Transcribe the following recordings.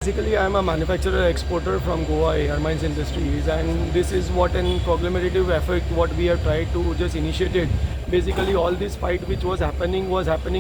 basically, I'm a manufacturer exporter from Goa Airmines Industries, and this is what an conglomerative effort what we have tried to just initiated. Basically, all this fight which was happening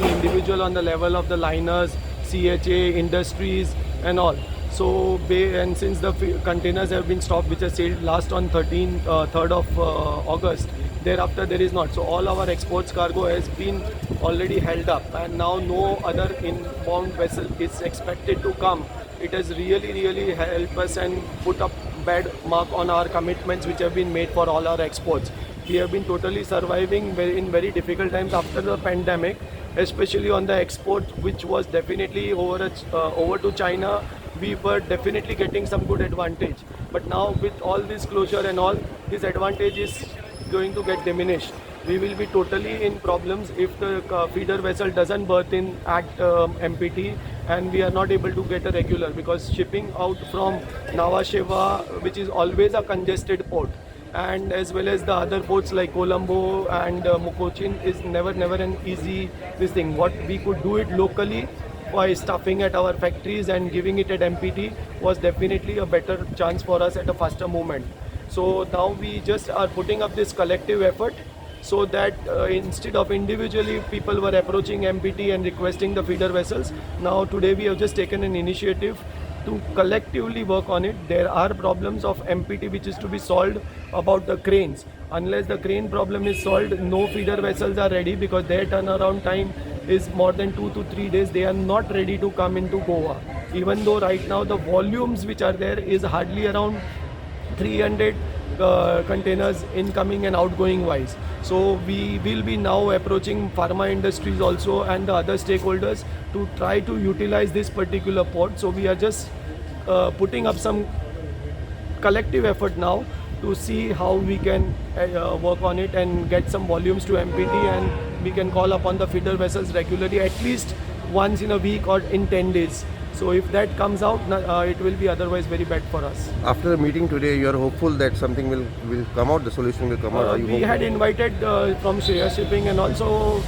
individual on the level of the liners, CHA, industries, and all. So, and since the containers have been stopped, which are sailed last on 3rd of August, thereafter there is not. So all our exports cargo has been already held up, and now no other inbound vessel is expected to come. It has really helped us and put a bad mark on our commitments which have been made for all our exports. We have been totally surviving in very difficult times after the pandemic, especially on the export, which was definitely over to China. We were definitely getting some good advantage, but now with all this closure and all, this advantage is going to get diminished. We will be totally in problems if the feeder vessel doesn't berth in at MPT, and we are not able to get a regular, because shipping out from Nhava Sheva, which is always a congested port, and as well as the other ports like Colombo and Mukochin, is never an easy this thing. What we could do it locally by stuffing at our factories and giving it at MPT was definitely a better chance for us at a faster movement. So now we just are putting up this collective effort, so that instead of individually people were approaching MPT and requesting the feeder vessels, now today we have just taken an initiative to collectively work on it. There are problems of MPT which is to be solved about the cranes. Unless the crane problem is solved, no feeder vessels are ready, because their turnaround time is more than 2 to 3 days. They are not ready to come into Goa. Even though right now the volumes which are there is hardly around 300 containers incoming and outgoing wise. So we will be now approaching pharma industries also and the other stakeholders to try to utilize this particular port. So we are just putting up some collective effort now to see how we can work on it and get some volumes to MPT, and we can call upon the feeder vessels regularly, at least once in a week or in 10 days. So if that comes out, it will be otherwise very bad for us. After the meeting today, you are hopeful that something will come out, the solution will come out. Are you We hopeful? had invited from Shreya Shipping, and also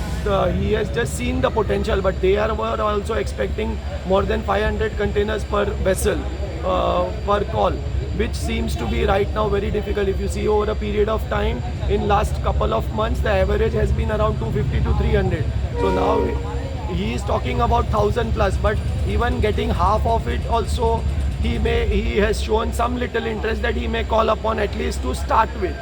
he has just seen the potential, but they were also expecting more than 500 containers per vessel per call, which seems to be right now very difficult. If you see over a period of time, in last couple of months, the average has been around 250 to 300. So now he is talking about 1000 plus, but even getting half of it also, he has shown some little interest that he may call upon at least to start with.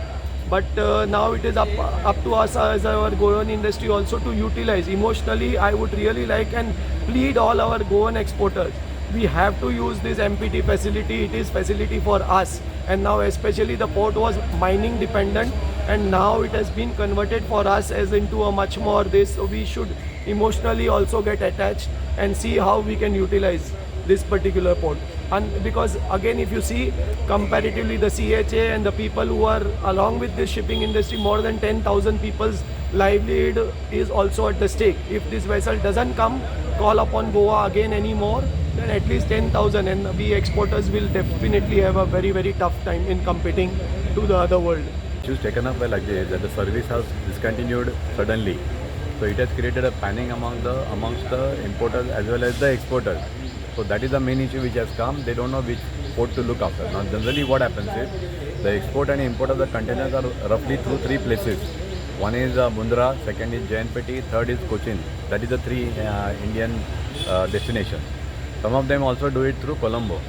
But now it is up to us as our Goan industry also to utilize. Emotionally, I would really like and plead all our Goan exporters. We have to use this MPT facility. It is facility for us. And now especially the port was mining dependent, and now it has been converted for us as into a much more this. So we should emotionally also get attached and see how we can utilize this particular port. And because again, if you see comparatively the CHA and the people who are along with this shipping industry, more than 10,000 people's livelihood is also at the stake. If this vessel doesn't come, call upon Goa again anymore, then at least 10,000, and we exporters will definitely have a very tough time in competing to the other world. Issues taken up by Luggage that the service has discontinued suddenly. So it has created a panic amongst the importers as well as the exporters. So that is the main issue which has come. They don't know which port to look after. Now generally what happens is the export and import of the containers are roughly through three places. One is Mundra, second is JNPT, third is Cochin. That is the three Indian destinations. Some of them also do it through Colombo.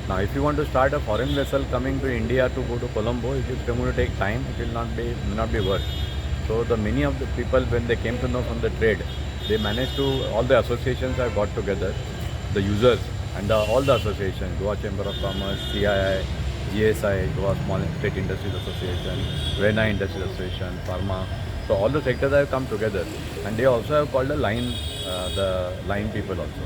Now if you want to start a foreign vessel coming to India to go to Colombo, it is going to take time. It will not be worth. So the many of the people, when they came to know from the trade, they managed to, all the associations have got together, the users and all the associations, Goa Chamber of Commerce, CII, GSI, Goa Small State Industries Association, Vena Industries Association, Pharma. So all the sectors have come together, and they also have called the line people also.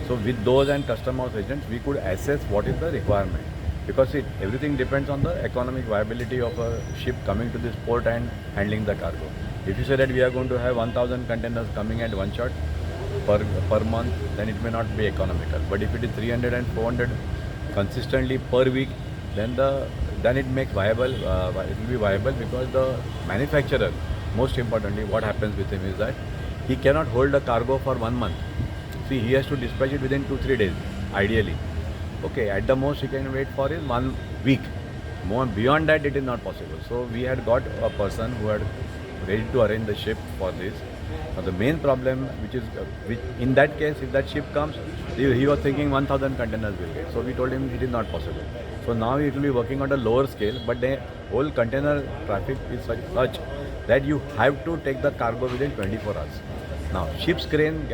So with those and customers agents, we could assess what is the requirement. Because everything depends on the economic viability of a ship coming to this port and handling the cargo. If you say that we are going to have 1,000 containers coming at one shot per month, then it may not be economical. But if it is 300 and 400 consistently per week, then it makes viable. It will be viable, because the manufacturer, most importantly, what happens with him is that he cannot hold a cargo for 1 month. See, he has to dispatch it within 2-3 days, ideally. Okay, at the most he can wait for is 1 week. More beyond that, it is not possible. So we had got a person who had ready to arrange the ship for this. Now the main problem, which in that case, if that ship comes, he was thinking 1,000 containers will get. So we told him it is not possible. So now it will be working on a lower scale, but the whole container traffic is such that you have to take the cargo within 24 hours. Now ship's crane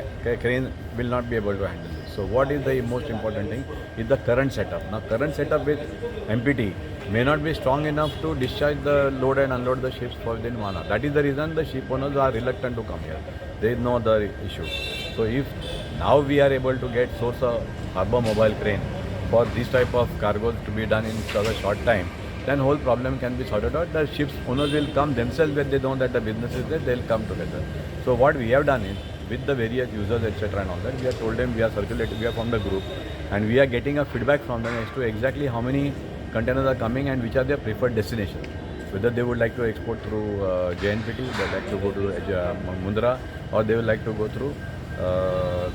will not be able to handle this. So what is the most important thing is the current setup. Now current setup with MPT may not be strong enough to discharge the load and unload the ships for within 1 hour. That is the reason the ship owners are reluctant to come here. There is no other issue. So if now we are able to source a harbor mobile crane for this type of cargoes to be done in such a short time, then whole problem can be sorted out. The ships owners will come themselves when they know that the business is there, they'll come together. So what we have done is, with the various users, etc. and all that, we have told them, we are circulating, we are from the group, and we are getting a feedback from them as to exactly how many containers are coming and which are their preferred destinations. Whether they would like to export through JNPT, they would like to go to Mundra, or they would like to go through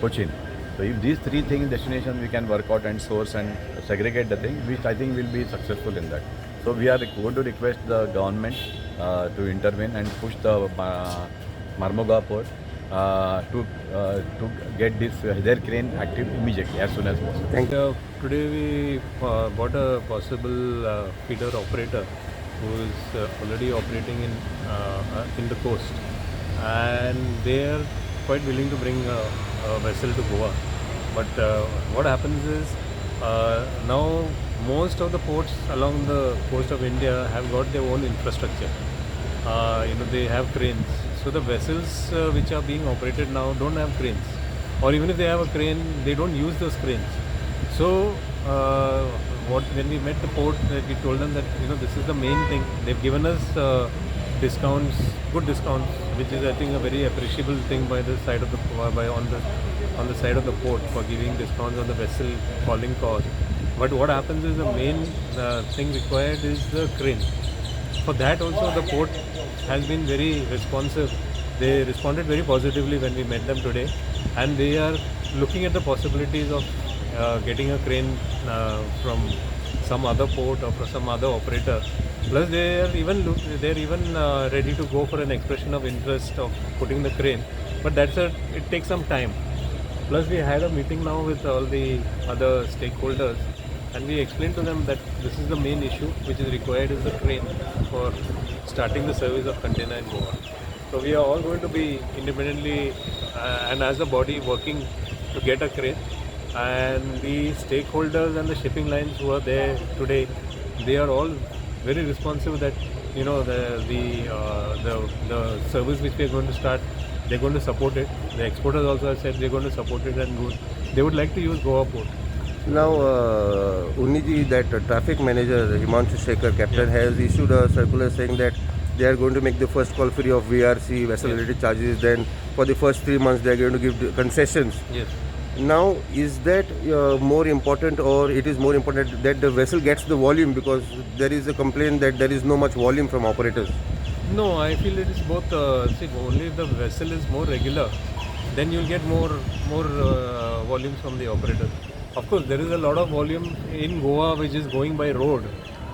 Cochin. So if these three things, destinations, we can work out and source and segregate the thing, which I think will be successful in that. So we are going to request the government to intervene and push the Marmugao port to get their crane active immediately, as soon as possible. Thank you. Today we bought a possible feeder operator who is already operating in the coast, and they are quite willing to bring a vessel to Goa. But what happens is now most of the ports along the coast of India have got their own infrastructure. They have cranes. So the vessels which are being operated now don't have cranes, or even if they have a crane, they don't use those cranes. So when we met the port, we told them that this is the main thing. They've given us discounts, good discounts, which is I think a very appreciable thing by the side of on the side of the port for giving discounts on the vessel calling cost. But what happens is the main thing required is the crane. For that also the port has been very responsive. They responded very positively when we met them today, and they are looking at the possibilities of getting a crane from some other port or from some other operator. Plus they are even ready to go for an expression of interest of putting the crane, but it takes some time. Plus we had a meeting now with all the other stakeholders, and we explained to them that this is the main issue which is required is the crane for starting the service of container in Goa. So we are all going to be independently and as a body working to get a crane, and the stakeholders and the shipping lines who are there today, they are all very responsive that the service which we are going to start, they're going to support it. The exporters also have said they're going to support it, and they would like to use Goa port. Now, Unniji, that traffic manager, Himanshu Shekhar, captain, has issued a circular saying that they are going to make the first call free of VRC, vessel-related charges. Then for the first 3 months, they are going to give concessions. Yes. Now, is that more important, or it is more important that the vessel gets the volume, because there is a complaint that there is no much volume from operators? No, I feel it is both. Only if the vessel is more regular, then you'll get more volumes from the operator. Of course, there is a lot of volume in Goa which is going by road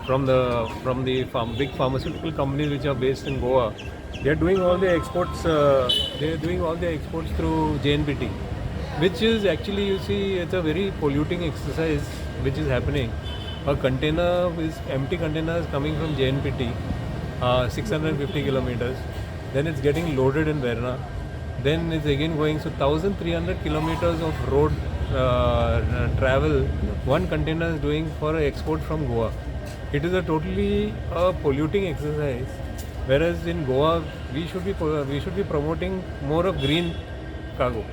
from the big pharmaceutical companies which are based in Goa. They are doing all the exports. They are doing all the exports through JNPT, which is actually, you see, it's a very polluting exercise which is happening. A container empty container is coming from JNPT, 650 kilometers. Then it's getting loaded in Verna. Then it's again going, so 1,300 kilometers of road travel one container is doing for export from Goa. It is a totally polluting exercise. Whereas in Goa, we should be promoting more of green cargo.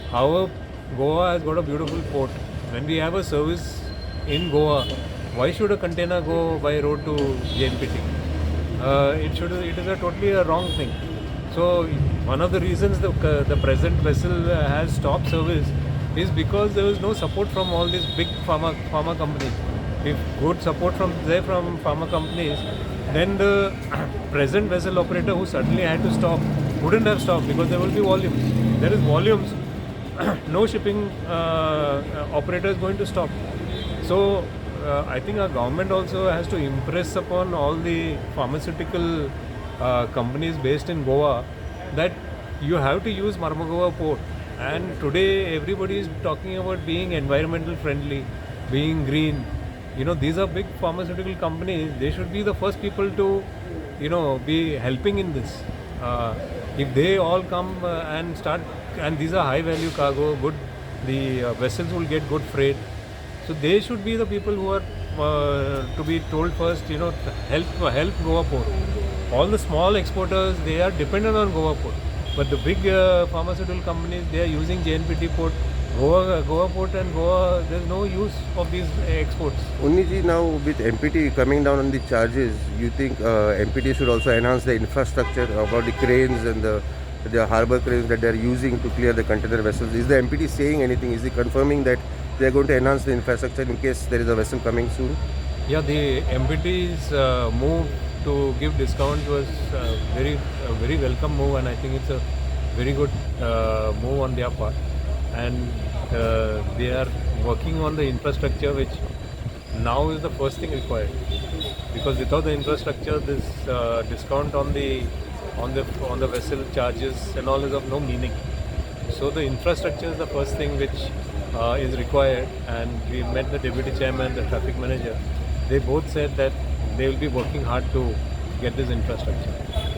However, Goa has got a beautiful port. When we have a service in Goa, why should a container go by road to JNPT? It is a totally wrong thing. So one of the reasons the present vessel has stopped service is because there was no support from all these big pharma companies. If good support from pharma companies, then the present vessel operator who suddenly had to stop wouldn't have stopped, because there will be volumes. There is volumes. No shipping operator is going to stop. So I think our government also has to impress upon all the pharmaceutical companies based in Goa that you have to use Marmugao port. And today everybody is talking about being environmental friendly, being green. You know, these are big pharmaceutical companies. They should be the first people to, you know, be helping in this. If they all come and start, and these are high value cargo, good, the vessels will get good freight. So they should be the people who are to be told first, you know, help Goa port. All the small exporters, they are dependent on Goa port. But the big pharmaceutical companies, they are using JNPT port, Goa port and Goa, there's no use of these exports. Unniji, now with MPT coming down on the charges, you think MPT should also enhance the infrastructure about the cranes and the harbour cranes that they are using to clear the container vessels? Is the MPT saying anything? Is he confirming that they are going to enhance the infrastructure in case there is a vessel coming soon? Yeah, the MPT's move to give discounts was very welcome move, and I think it's a very good move on their part. And they are working on the infrastructure, which now is the first thing required. Because without the infrastructure, this discount on the vessel charges and all is of no meaning. So the infrastructure is the first thing which is required. And we met the deputy chairman, the traffic manager. They both said that they will be working hard to get this infrastructure.